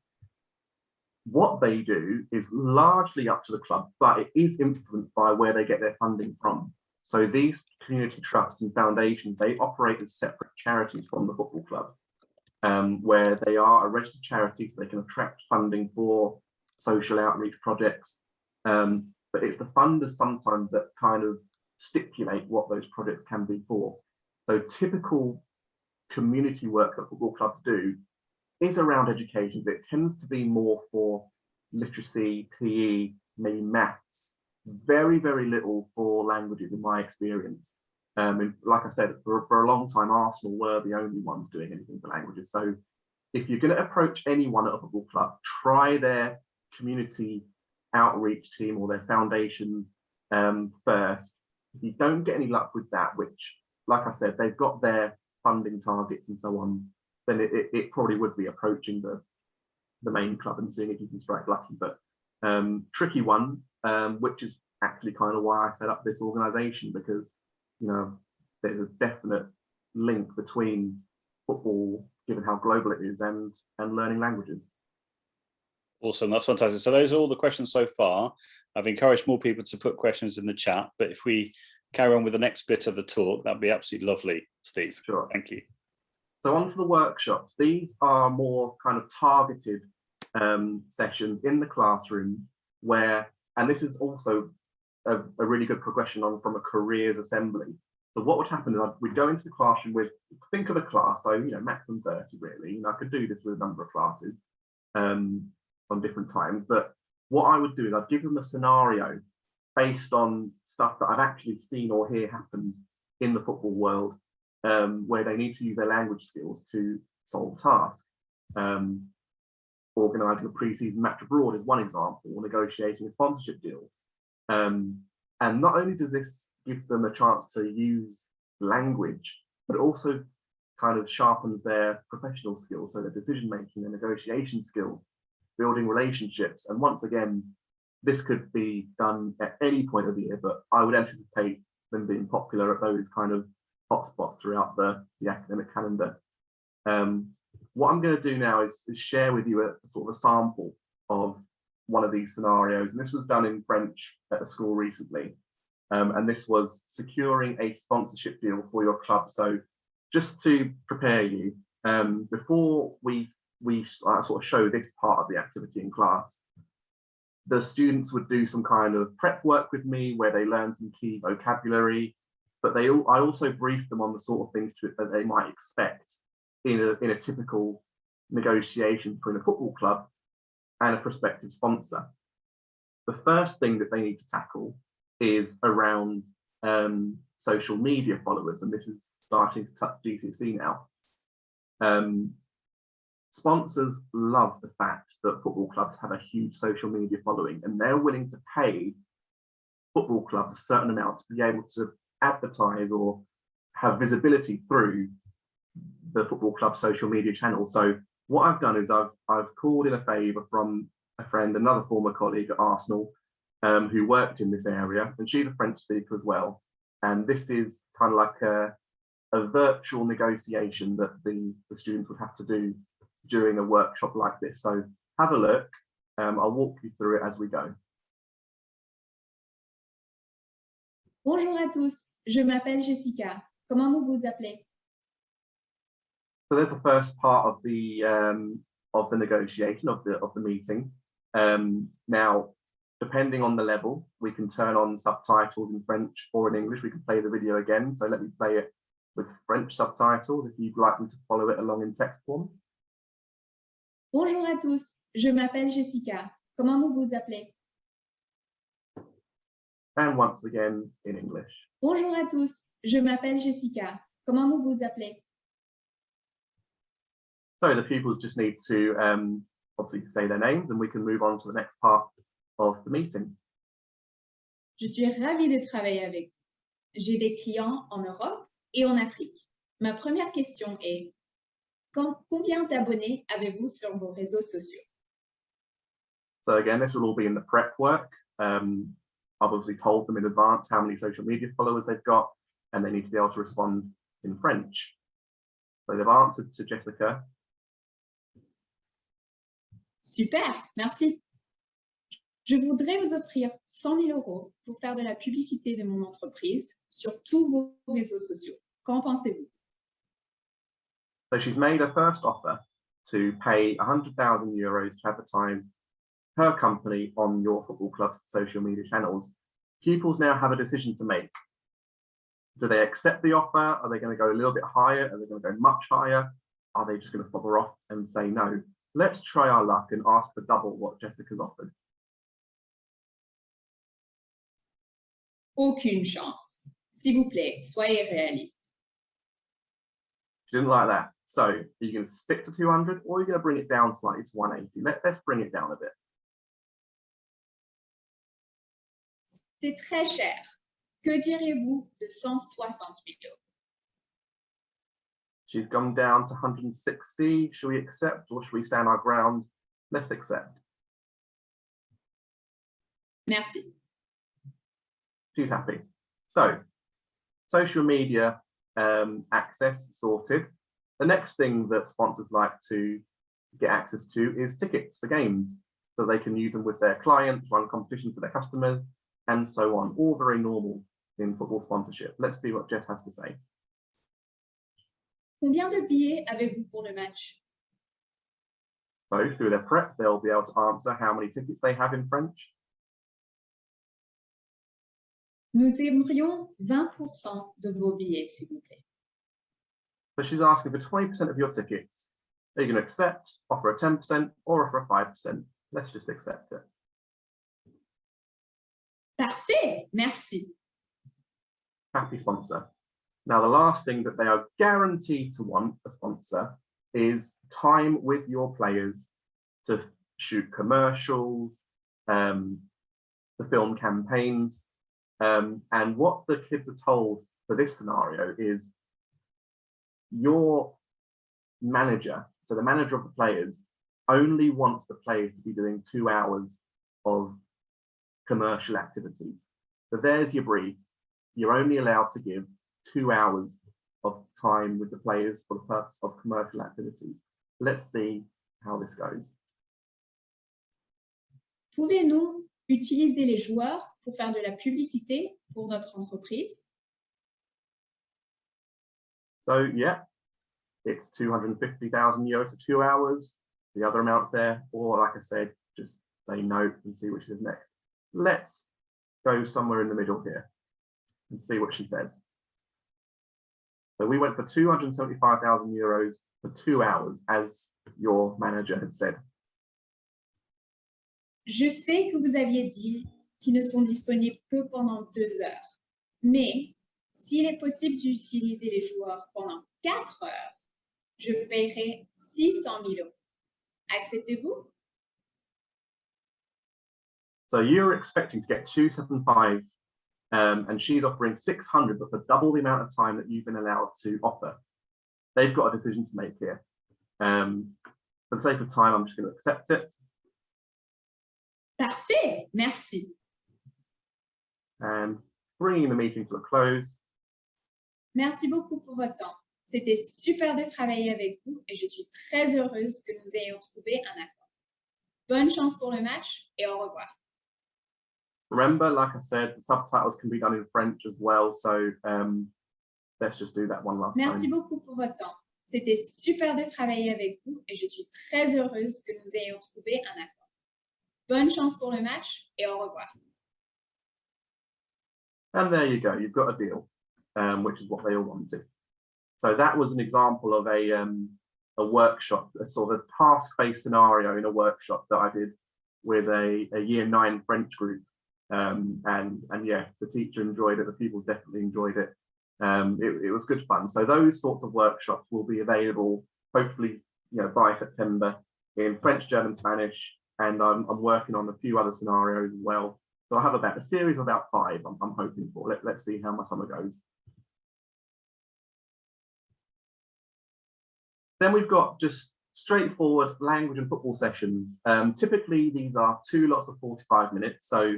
What they do is largely up to the club, but it is influenced by where they get their funding from. So these community trusts and foundations, they operate as separate charities from the football club, where they are a registered charity, so they can attract funding for social outreach projects. But it's the funders sometimes that kind of stipulate what those projects can be for. So typical community work that football clubs do is around education, but it tends to be more for literacy, PE, maybe maths, very, very little for languages in my experience. And like I said, for a long time, Arsenal were the only ones doing anything for languages. So if you're going to approach anyone at a football club, try their community outreach team or their foundation first. If you don't get any luck with that, which, like I said, they've got their funding targets and so on, then it probably would be approaching the main club and seeing if you can strike lucky. But tricky one, which is actually kind of why I set up this organization, because there's a definite link between football, given how global it is, and learning languages. Awesome, that's fantastic. So those are all the questions so far. I've encouraged more people to put questions in the chat, but if we carry on with the next bit of the talk, that'd be absolutely lovely, Steve. Sure. Thank you. So on to the workshops. These are more kind of targeted sessions in the classroom where, and this is also a really good progression on from a careers assembly. So what would happen is we'd go into the classroom with, think of a class, so maximum 30 really. I could do this with a number of classes on different times, but what I would do is I'd give them a scenario based on stuff that I've actually seen or hear happen in the football world, where they need to use their language skills to solve tasks. Organising a pre-season match abroad is one example, or negotiating a sponsorship deal. And not only does this give them a chance to use language, but it also kind of sharpens their professional skills, so their decision-making, their negotiation skills, building relationships. And once again, this could be done at any point of the year, but I would anticipate them being popular at those kind of hotspots throughout the academic calendar. What I'm going to do now is share with you a sort of a sample of one of these scenarios. And this was done in French at a school recently. And this was securing a sponsorship deal for your club. So just to prepare you, before we sort of show this part of the activity in class, the students would do some kind of prep work with me where they learn some key vocabulary, but I also briefed them on the sort of things that they might expect in a typical negotiation between a football club and a prospective sponsor. The first thing that they need to tackle is around social media followers, and this is starting to touch GCSE now. Sponsors love the fact that football clubs have a huge social media following, and they're willing to pay football clubs a certain amount to be able to advertise or have visibility through the football club social media channel. So what I've done is I've called in a favour from a friend, another former colleague at Arsenal, who worked in this area, and she's a French speaker as well. And this is kind of like a virtual negotiation that the students would have to do during a workshop like this. So have a look. I'll walk you through it as we go. Bonjour à tous, je m'appelle Jessica. Comment vous appelez? So there's the first part of the negotiation of the meeting. Now, depending on the level, we can turn on subtitles in French or in English. We can play the video again. So let me play it with French subtitles if you'd like me to follow it along in text form. Bonjour à tous, je m'appelle Jessica. Comment vous appelez? And once again in English. Bonjour à tous, je m'appelle Jessica. Comment vous appelez? So the pupils just need to obviously say their names, and we can move on to the next part of the meeting. Je suis ravie de travailler avec vous. J'ai des clients en Europe et en Afrique. Ma première question est, combien d'abonnés avez-vous sur vos réseaux sociaux? So again, this will all be in the prep work. I've obviously told them in advance how many social media followers they've got, and they need to be able to respond in French. So they've answered to Jessica. Super, merci. Je voudrais vous offrir 100 000 € pour faire de la publicité de mon entreprise sur tous vos réseaux sociaux. Qu'en pensez-vous? So she's made her first offer to pay 100,000 euros to advertise her company on your football club's social media channels. Pupils now have a decision to make. Do they accept the offer? Are they going to go a little bit higher? Are they going to go much higher? Are they just going to bother off and say no? Let's try our luck and ask for double what Jessica's offered. Aucune chance. S'il vous plaît, soyez réaliste. She didn't like that. So are you going to stick to 200 or are you going to bring it down slightly to 180? Let's bring it down a bit. C'est très cher. Que diriez-vous de 160 000 €? She's gone down to 160. Should we accept or should we stand our ground? Let's accept. Merci. She's happy. So, social media access sorted. The next thing that sponsors like to get access to is tickets for games. So they can use them with their clients, run competitions for their customers, and so on. All very normal in football sponsorship. Let's see what Jess has to say. Combien de billets avez-vous pour le match? So through their prep, they'll be able to answer how many tickets they have in French. Nous aimerions 20% de vos billets, s'il vous plaît. So she's asking for 20% of your tickets. Are you going to accept, offer a 10% or offer a 5%? Let's just accept it. Parfait, merci. Happy sponsor. Now, the last thing that they are guaranteed to want, a sponsor, is time with your players to shoot commercials, to film campaigns. And what the kids are told for this scenario is your manager, so the manager of the players, only wants the players to be doing 2 hours of commercial activities. So there's your brief. You're only allowed to give 2 hours of time with the players for the purpose of commercial activities. Let's see how this goes. Pouvez-nous utiliser les joueurs pour faire de la publicité pour notre entreprise? So yeah, it's 250,000 euros for 2 hours. The other amounts there, or like I said, just say no and see what she does next. Let's go somewhere in the middle here and see what she says. So we went for 275,000 euros for 2 hours, as your manager had said. Je sais que vous aviez dit qu'ils ne sont disponibles que pendant 2 heures. Mais s'il est possible d'utiliser les joueurs pendant 4 heures, je paierai 600 000 €. Acceptez-vous? So you're expecting to get 275, and she's offering 600, but for double the amount of time that you've been allowed to offer. they've got a decision to make here. For the sake of time, I'm just going to accept it. Parfait, merci. And bringing the meeting to a close. Merci beaucoup pour votre temps. C'était super de travailler avec vous et je suis très heureuse que nous ayons trouvé un accord. Bonne chance pour le match et au revoir. Remember, like I said, the subtitles can be done in French as well, so let's just do that one last Merci time. beaucoup pour votre temps. C'était super de travailler avec vous et je suis très heureuse que nous ayons trouvé un accord. Bonne chance pour le match et au revoir. And there you go, you've got a deal, which is what they all wanted. So that was an example of a workshop, a sort of task-based scenario in a workshop that I did with a year 9 French group. And yeah, the teacher enjoyed it, the pupils definitely enjoyed it. It was good fun. So those sorts of workshops will be available hopefully, by September in French, German, Spanish, and I'm working on a few other scenarios as well. So I have about a series of about 5 I'm hoping for. Let's see how my summer goes. Then we've got just straightforward language and football sessions. Typically, these are 2 lots of 45 minutes. So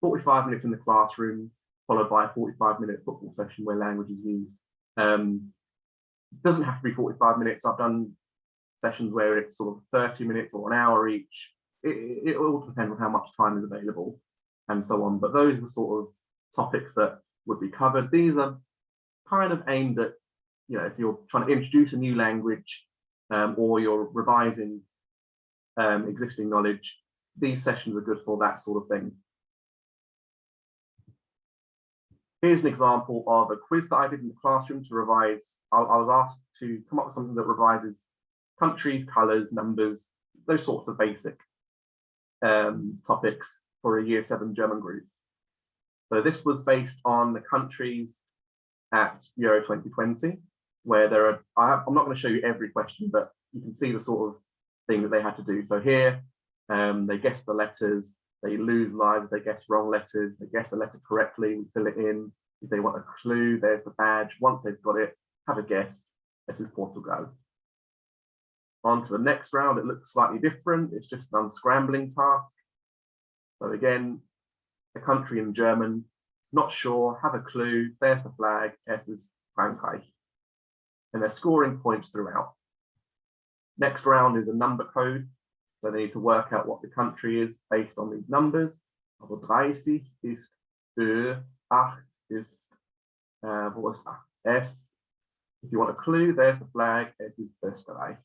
45 minutes in the classroom, followed by a 45-minute football session where language is used. It doesn't have to be 45 minutes. I've done sessions where it's sort of 30 minutes or an hour each. It all depends on how much time is available and so on. But those are the sort of topics that would be covered. These are kind of aimed at, if you're trying to introduce a new language or you're revising existing knowledge, these sessions are good for that sort of thing. Here's an example of a quiz that I did in the classroom to revise. I was asked to come up with something that revises countries, colours, numbers, those sorts of basic topics for a year 7 German group. So this was based on the countries at Euro 2020, where there are, I'm not going to show you every question, but you can see the sort of thing that they had to do. So here, they guess the letters, they lose lives, they guess wrong letters, they guess a letter correctly, we fill it in. If they want a clue, there's the badge. Once they've got it, have a guess. This is Portugal. On to the next round, it looks slightly different. It's just an unscrambling task. So again, a country in German, not sure, have a clue, there's the flag, es ist Frankreich. And they're scoring points throughout. Next round is a number code. So they need to work out what the country is based on these numbers. Also 30 ist Ö, 8 ist, wo ist S? If you want a clue, there's the flag, es ist Österreich.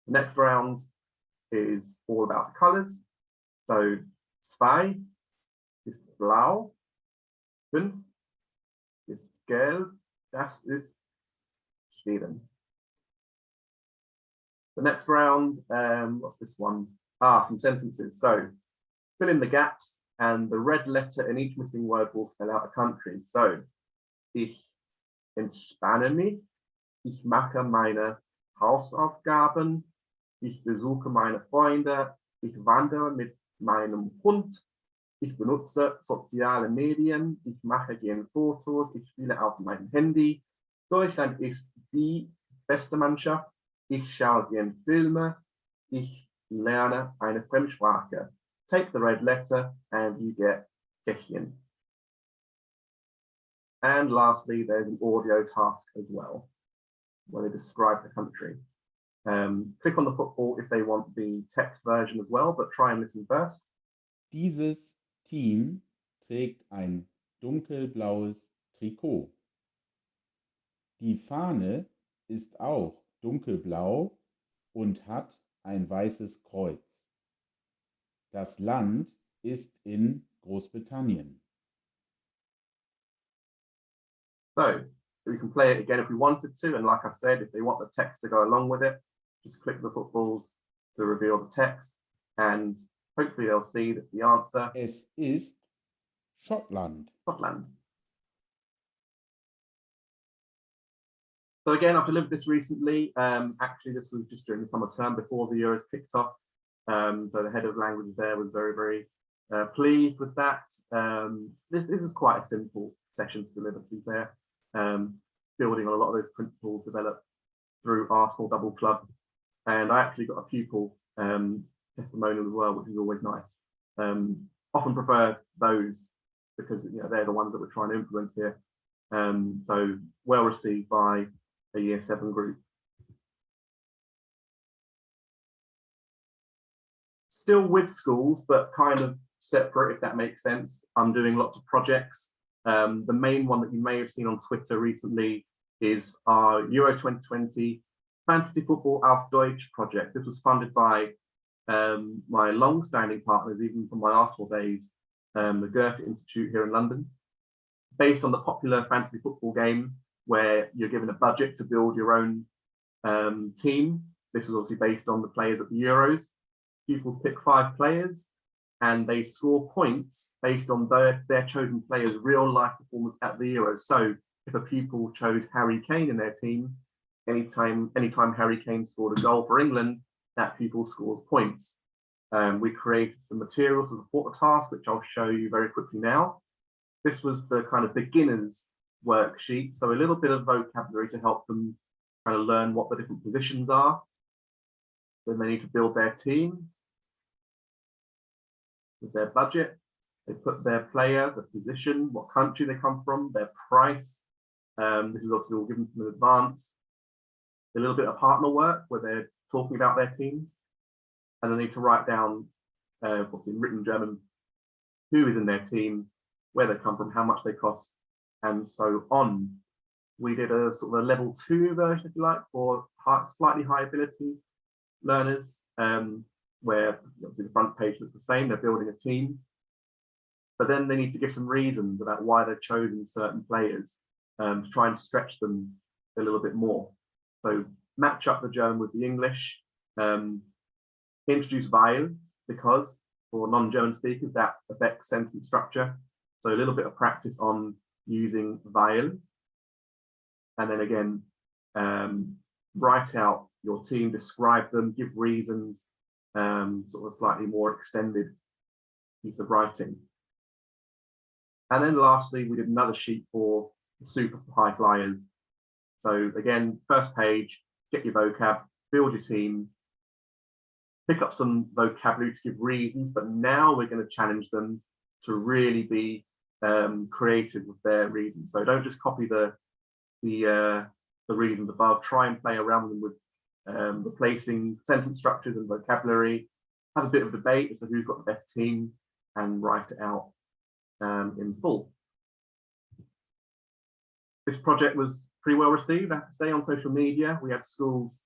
The next round is all about the colours. So 2 ist blau, 5 ist gelb, das ist Schweden. The next round, what's this one? Some sentences. So fill in the gaps and the red letter in each missing word will spell out a country. So, ich entspanne mich, ich mache meine Hausaufgaben, ich besuche meine Freunde, ich wandere mit meinem Hund, ich benutze soziale Medien, ich mache gerne Fotos, ich spiele auf meinem Handy. Deutschland ist die beste Mannschaft. Ich schaue gerne Filme, ich lerne eine Fremdsprache. Take the red letter and you get Tschechien. And lastly, there's an audio task as well, where they describe the country. Click on the football if they want the text version as well, but try and listen first. Dieses Team trägt ein dunkelblaues Trikot. Die Fahne ist auch dunkelblau und hat ein weißes Kreuz. Das Land ist in Großbritannien. So we can play it again if we wanted to, and like I said, if they want the text to go along with it, just click the footballs to reveal the text, and hopefully they'll see that the answer Es ist Schottland. Scotland. So again, I've delivered this recently. Actually, this was just during the summer term before the Euros kicked off. So the head of language there was very, very pleased with that. This is quite a simple session to deliver, to be fair. building on a lot of those principles developed through Arsenal Double Club. And I actually got a pupil testimonial as well, which is always nice. Often prefer those because they're the ones that we're trying to influence here. So well received by a Year 7 group. Still with schools, but kind of separate, if that makes sense. I'm doing lots of projects. The main one that you may have seen on Twitter recently is our Euro 2020 Fantasy Football auf Deutsch project. This was funded by my long-standing partners, even from my Arsenal days, the Goethe Institute here in London. Based on the popular fantasy football game, where you're given a budget to build your own team. This was obviously based on the players at the Euros. Pupils pick 5 players and they score points based on their chosen players' real life performance at the Euros. So if a pupil chose Harry Kane in their team, anytime Harry Kane scored a goal for England, that pupil scored points. We created some materials to support the task, which I'll show you very quickly now. This was the kind of beginners worksheet. So a little bit of vocabulary to help them kind of learn what the different positions are. Then they need to build their team with their budget. They put their player, the position, what country they come from, their price. This is obviously all given to them in advance. A little bit of partner work where they're talking about their teams. And they need to write down, what's in written German, who is in their team, where they come from, how much they cost, and so on. We did a sort of a level 2 version, if you like, for slightly high ability learners, where obviously the front page looks the same, they're building a team, but then they need to give some reasons about why they've chosen certain players to try and stretch them a little bit more. So match up the German with the English, introduce weil, because for non-German speakers that affects sentence structure. So a little bit of practice on using weil. And then again, write out your team, describe them, give reasons, sort of a slightly more extended piece of writing. And then lastly, we did another sheet for the super high flyers. So again, first page, get your vocab, build your team, pick up some vocabulary to give reasons, but now we're going to challenge them to really be creative with their reasons. So don't just copy the reasons above, try and play around them with replacing sentence structures and vocabulary, have a bit of debate as to who's got the best team, and write it out in full. This project was pretty well received, I have to say, on social media. We had schools,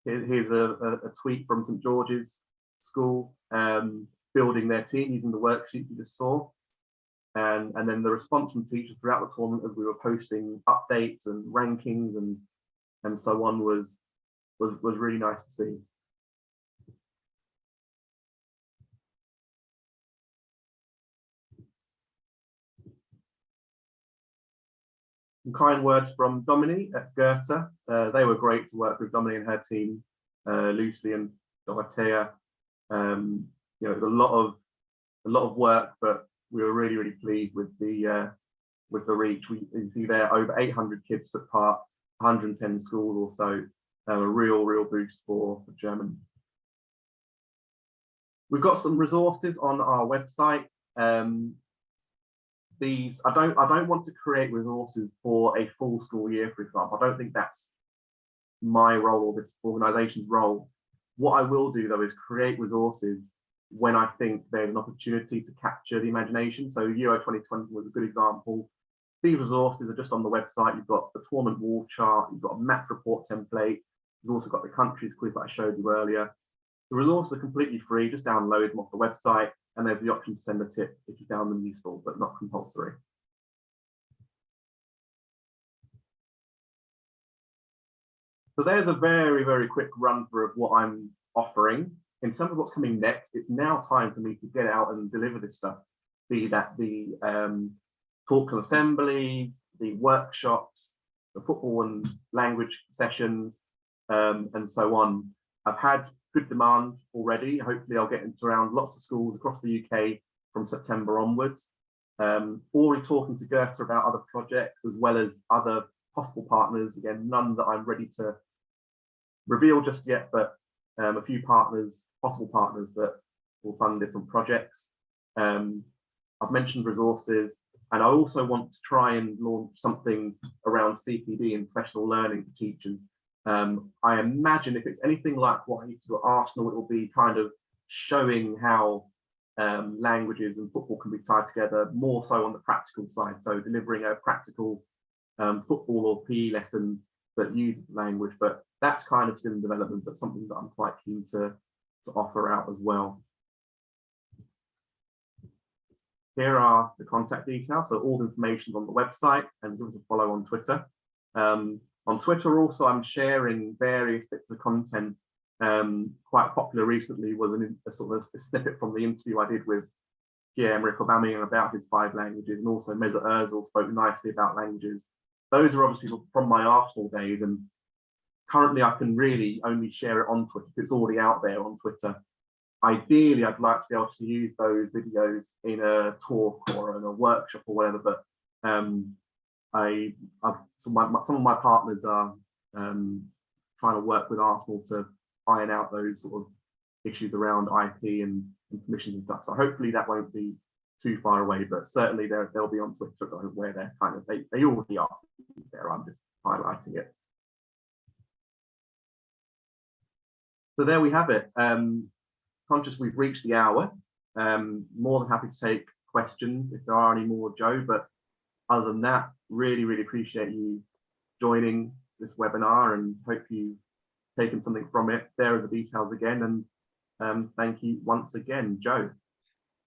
here's a tweet from St George's School, building their team using the worksheet you just saw. And then the response from teachers throughout the tournament as we were posting updates and rankings and so on was really nice to see. Some kind words from Domini at Goethe. They were great to work with, Domini and her team, Lucy and Dorothea. It was a lot of work, but we were really, really pleased with the reach. You see there, over 800 kids took part, 110 schools or so. A real boost for German. We've got some resources on our website. These I don't want to create resources for a full school year, for example. I don't think that's my role or this organization's role. What I will do though is create resources when I think there's an opportunity to capture the imagination. So Euro 2020 was a good example. These resources are just on the website. You've got the tournament wall chart, you've got a match report template, you've also got the countries quiz that I showed you earlier. The resources are completely free, just download them off the website, and there's the option to send a tip if you found them useful, but not compulsory. So there's a very, very quick run through of what I'm offering. In terms of what's coming next, it's now time for me to get out and deliver this stuff, be that the talks and assemblies, the workshops, the football and language sessions, and so on. I've had good demand already. Hopefully I'll get into around lots of schools across the UK from September onwards. Already talking to Goethe about other projects as well as other possible partners. Again, none that I'm ready to reveal just yet, but a few partners, possible partners that will fund different projects. I've mentioned resources, and I also want to try and launch something around CPD and professional learning for teachers. I imagine if it's anything like what I used to do at Arsenal, it will be kind of showing how languages and football can be tied together, more so on the practical side. So delivering a practical football or PE lesson that uses language, but that's kind of still in development, but something that I'm quite keen to offer out as well. Here are the contact details. So all the information on the website, and give us a follow on Twitter. On Twitter also, I'm sharing various bits of content. Quite popular recently was a sort of a snippet from the interview I did with Pierre-Emerick Aubameyang about his 5 languages, and also Mesut Ozil spoke nicely about languages. Those are obviously from my Arsenal days, and currently I can really only share it on Twitter. It's already out there on Twitter. Ideally, I'd like to be able to use those videos in a talk or in a workshop or whatever, but some of my partners are trying to work with Arsenal to iron out those sort of issues around IP and permissions and stuff. So hopefully that won't be too far away, but certainly they'll be on Twitter where they're kind of, they already are there. I'm just highlighting it. So there we have it. Conscious we've reached the hour. More than happy to take questions if there are any more, Joe, but other than that, really appreciate you joining this webinar and hope you've taken something from it. There are the details again, and thank you once again, Joe.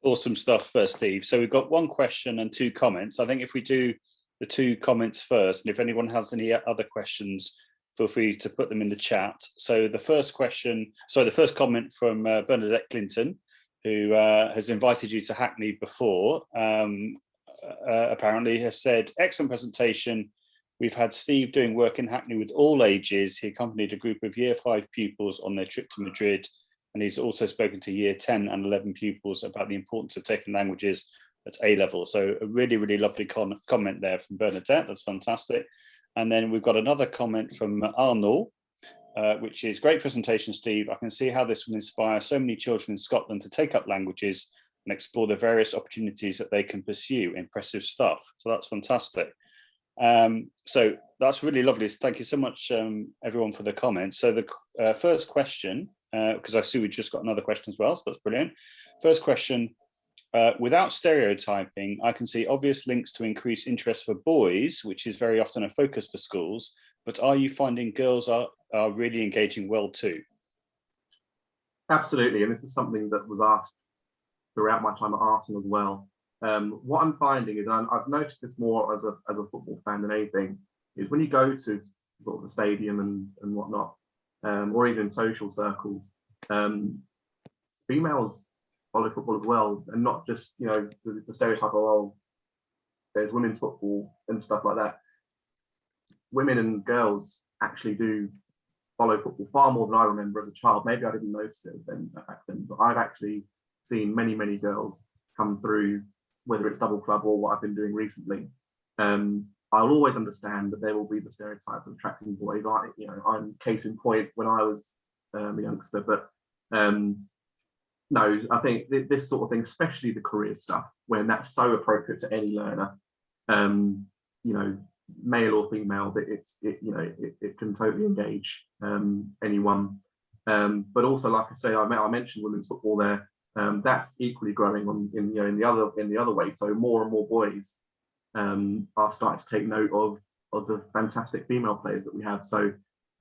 Awesome stuff, Steve. So we've got 1 question and 2 comments. I think if we do the 2 comments first, and if anyone has any other questions, feel free to put them in the chat. So the first comment from Bernadette Clinton, who has invited you to Hackney before, apparently has said, excellent presentation. We've had Steve doing work in Hackney with all ages. He accompanied a group of Year 5 pupils on their trip to Madrid, and he's also spoken to Year 10 and 11 pupils about the importance of taking languages at A level. So a really lovely comment there from Bernadette. That's fantastic. And then we've got another comment from Arnold, which is, great presentation, Steve. I can see how this will inspire so many children in Scotland to take up languages and explore the various opportunities that they can pursue. Impressive stuff. So that's fantastic. So that's really lovely. Thank you so much, everyone, for the comments. So the first question, because I see we just got another question as well, so that's brilliant. First question. Without stereotyping, I can see obvious links to increase interest for boys, which is very often a focus for schools, but are you finding girls are really engaging well too? Absolutely, and this is something that was asked throughout my time at Arsenal as well. What I'm finding is, I've noticed this more as a football fan than anything, is when you go to sort of the stadium and whatnot, or even social circles, females follow football as well, and not just, you know, the stereotype of, oh, there's women's football and stuff like that. Women and girls actually do follow football far more than I remember as a child. Maybe I didn't notice it back then, but I've actually seen many girls come through, whether it's double club or what I've been doing recently. I'll always understand that there will be the stereotype of attracting boys. I'm case in point when I was a youngster, but no, I think this sort of thing, especially the career stuff, when that's so appropriate to any learner, you know, male or female, but it can totally engage anyone. But also, like I say, I mentioned women's football there. That's equally growing in the other way. So more and more boys are starting to take note of the fantastic female players that we have. So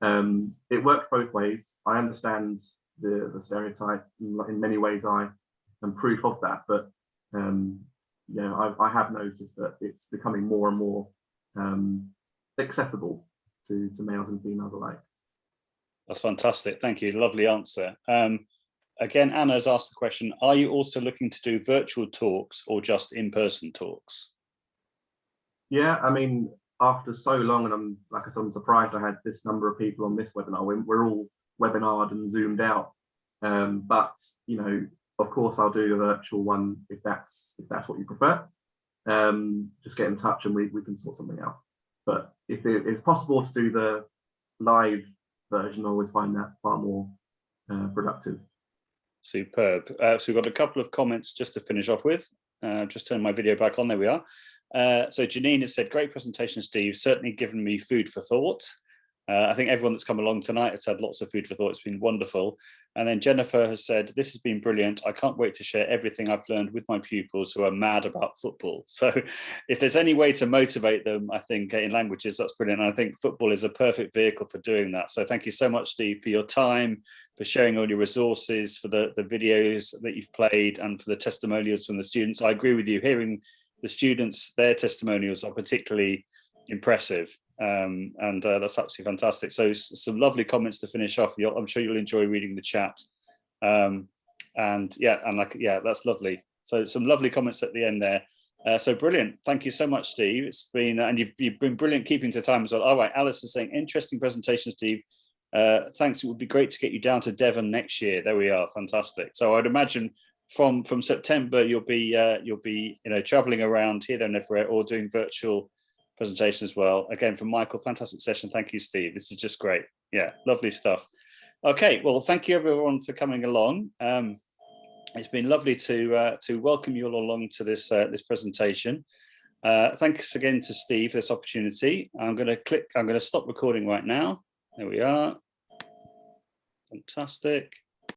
it works both ways. I understand the stereotype. In many ways, I am proof of that. But I have noticed that it's becoming more and more accessible to males and females alike. That's fantastic. Thank you. Lovely answer. Again, Anna's asked the question, are you also looking to do virtual talks or just in-person talks? Yeah, I mean, after so long, and I'm surprised I had this number of people on this webinar. We're all webinared and zoomed out. But, you know, of course, I'll do a virtual one if that's what you prefer. Just get in touch and we can sort something out. But if it is possible to do the live version, I always find that far more productive. Superb. So we've got a couple of comments just to finish off with. Just turn my video back on. There we are. So Janine has said, great presentation, Steve. Certainly given me food for thought. I think everyone that's come along tonight has had lots of food for thought. It's been wonderful. And then Jennifer has said, this has been brilliant. I can't wait to share everything I've learned with my pupils who are mad about football. So if there's any way to motivate them, I think in languages, that's brilliant. And I think football is a perfect vehicle for doing that. So thank you so much, Steve, for your time, for sharing all your resources, for the videos that you've played, and for the testimonials from the students. I agree with you. Hearing the students, their testimonials are particularly impressive. And that's absolutely fantastic. So some lovely comments to finish off. I'm sure you'll enjoy reading the chat. And that's lovely. So some lovely comments at the end there. So brilliant. Thank you so much, Steve. It's been, and you've been brilliant keeping to time as well. All right, Alice is saying, interesting presentation, Steve. Thanks. It would be great to get you down to Devon next year. There we are. Fantastic. So I'd imagine from September you'll be traveling around here, there, and everywhere, or doing virtual presentation as well. Again, from Michael, fantastic session. Thank you, Steve. This is just great. Yeah, lovely stuff. Okay, well, thank you everyone for coming along. It's been lovely to welcome you all along to this presentation. Thanks again to Steve for this opportunity. I'm going to stop recording right now. There we are. Fantastic.